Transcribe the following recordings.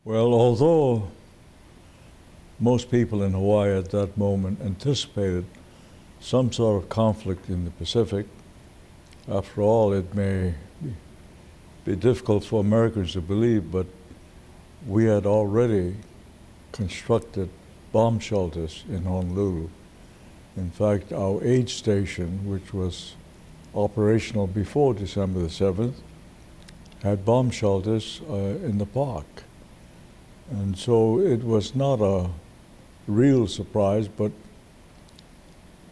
Well, although most people in Hawaii at that moment anticipated some sort of conflict in the Pacific, after all, it may be difficult for Americans to believe, but we had already constructed bomb shelters in Honolulu. In fact, our aid station, which was operational before December the 7th, had bomb shelters in the park. And so it was not a real surprise, but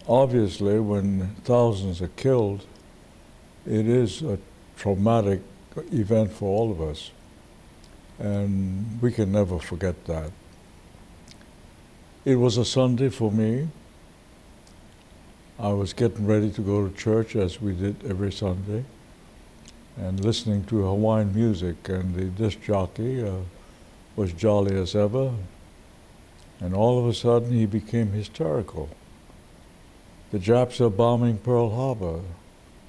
obviously when thousands are killed, it is a traumatic event for all of us. And we can never forget that. It was a Sunday for me. I was getting ready to go to church, as we did every Sunday, and listening to Hawaiian music, and the disc jockey was jolly as ever, and all of a sudden he became hysterical. The Japs are bombing Pearl Harbor.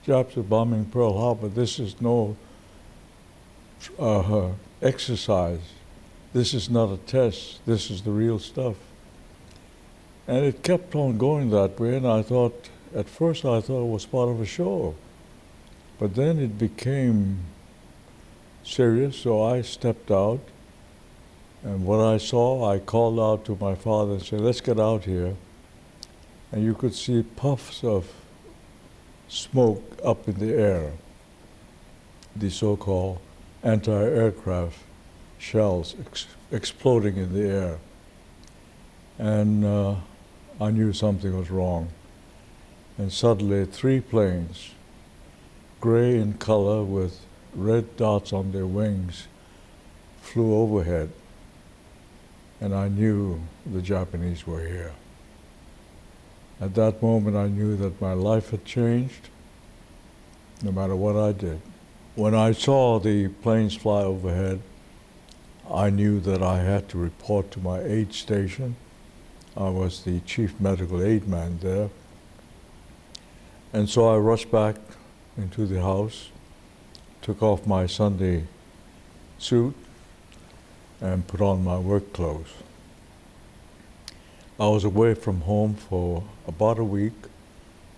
Japs are bombing Pearl Harbor. This is no exercise. This is not a test. This is the real stuff. And it kept on going that way, and I thought, at first I thought it was part of a show. But then it became serious, so I stepped out. And what I saw, I called out to my father and said, let's get out here. And you could see puffs of smoke up in the air, the so-called anti-aircraft shells exploding in the air. And I knew something was wrong. And suddenly 3 planes, gray in color with red dots on their wings, flew overhead. And I knew the Japanese were here. At that moment, I knew that my life had changed, no matter what I did. When I saw the planes fly overhead, I knew that I had to report to my aid station. I was the chief medical aid man there. And so I rushed back into the house, took off my Sunday suit, and put on my work clothes. I was away from home for about a week,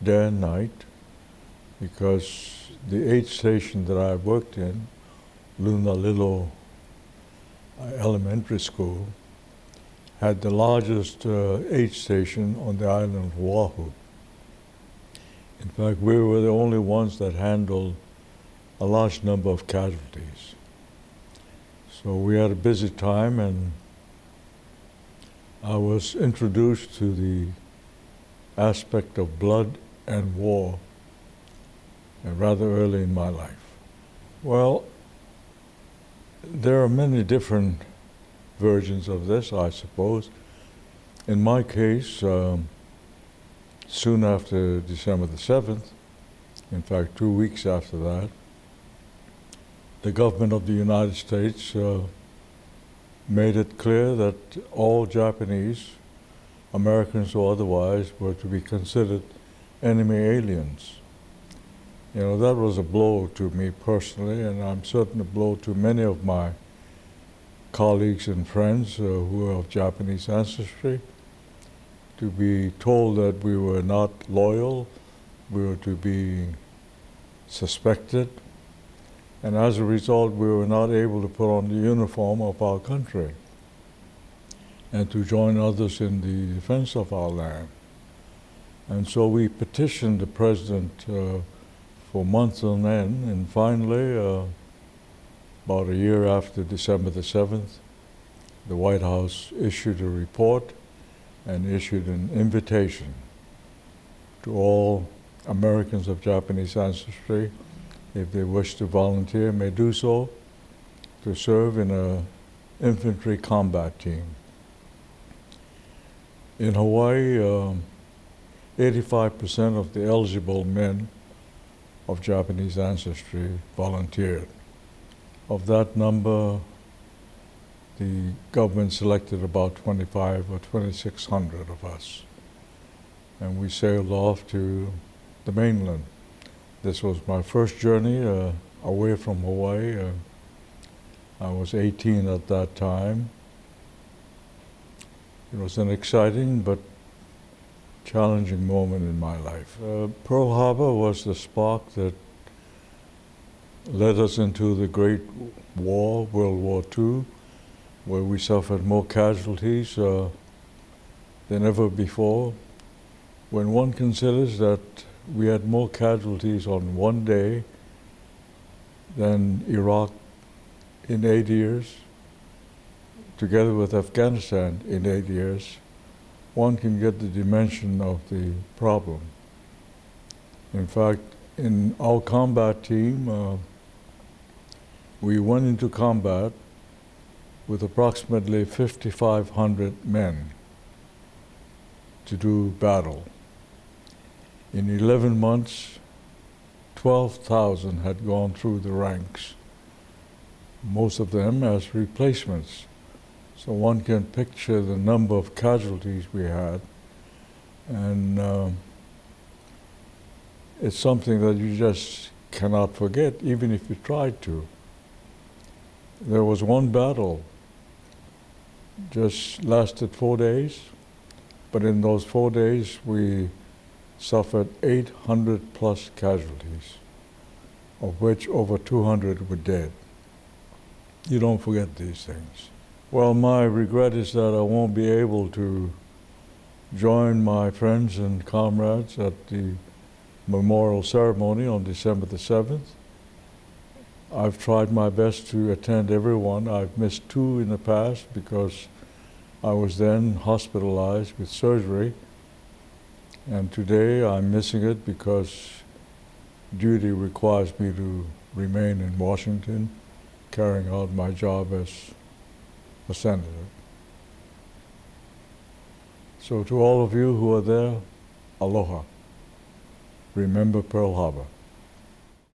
day and night, because the aid station that I worked in, Lunalilo Elementary School, had the largest aid station on the island of Oahu. In fact, we were the only ones that handled a large number of casualties. So we had a busy time, and I was introduced to the aspect of blood and war rather early in my life. Well, there are many different versions of this, I suppose. In my case, soon after December the 7th, in fact 2 weeks after that, the government of the United States made it clear that all Japanese, Americans or otherwise, were to be considered enemy aliens. You know, that was a blow to me personally, and I'm certain a blow to many of my colleagues and friends who are of Japanese ancestry, to be told that we were not loyal, we were to be suspected, and as a result, we were not able to put on the uniform of our country and to join others in the defense of our land. And so we petitioned the president for months on end, and finally, about a year after December the 7th, the White House issued a report and issued an invitation to all Americans of Japanese ancestry, if they wish to volunteer, may do so, to serve in an infantry combat team. In Hawaii, 85% of the eligible men of Japanese ancestry volunteered. Of that number, the government selected about 25 or 2,600 of us. And we sailed off to the mainland. This was my first journey away from Hawaii. I was 18 at that time. It was an exciting but challenging moment in my life. Pearl Harbor was the spark that led us into the Great War, World War II, where we suffered more casualties than ever before. When one considers that we had more casualties on one day than Iraq in 8 years, together with Afghanistan in 8 years, one can get the dimension of the problem. In fact, in our combat team, we went into combat with approximately 5,500 men to do battle. In 11 months, 12,000 had gone through the ranks, most of them as replacements. So one can picture the number of casualties we had, and it's something that you just cannot forget, even if you tried to. There was one battle, just lasted 4 days, but in those 4 days we suffered 800 plus casualties, of which over 200 were dead. You don't forget these things. Well, my regret is that I won't be able to join my friends and comrades at the memorial ceremony on December the 7th. I've tried my best to attend every one. I've missed 2 in the past because I was then hospitalized with surgery. And today I'm missing it because duty requires me to remain in Washington, carrying out my job as a senator. So to all of you who are there, aloha. Remember Pearl Harbor.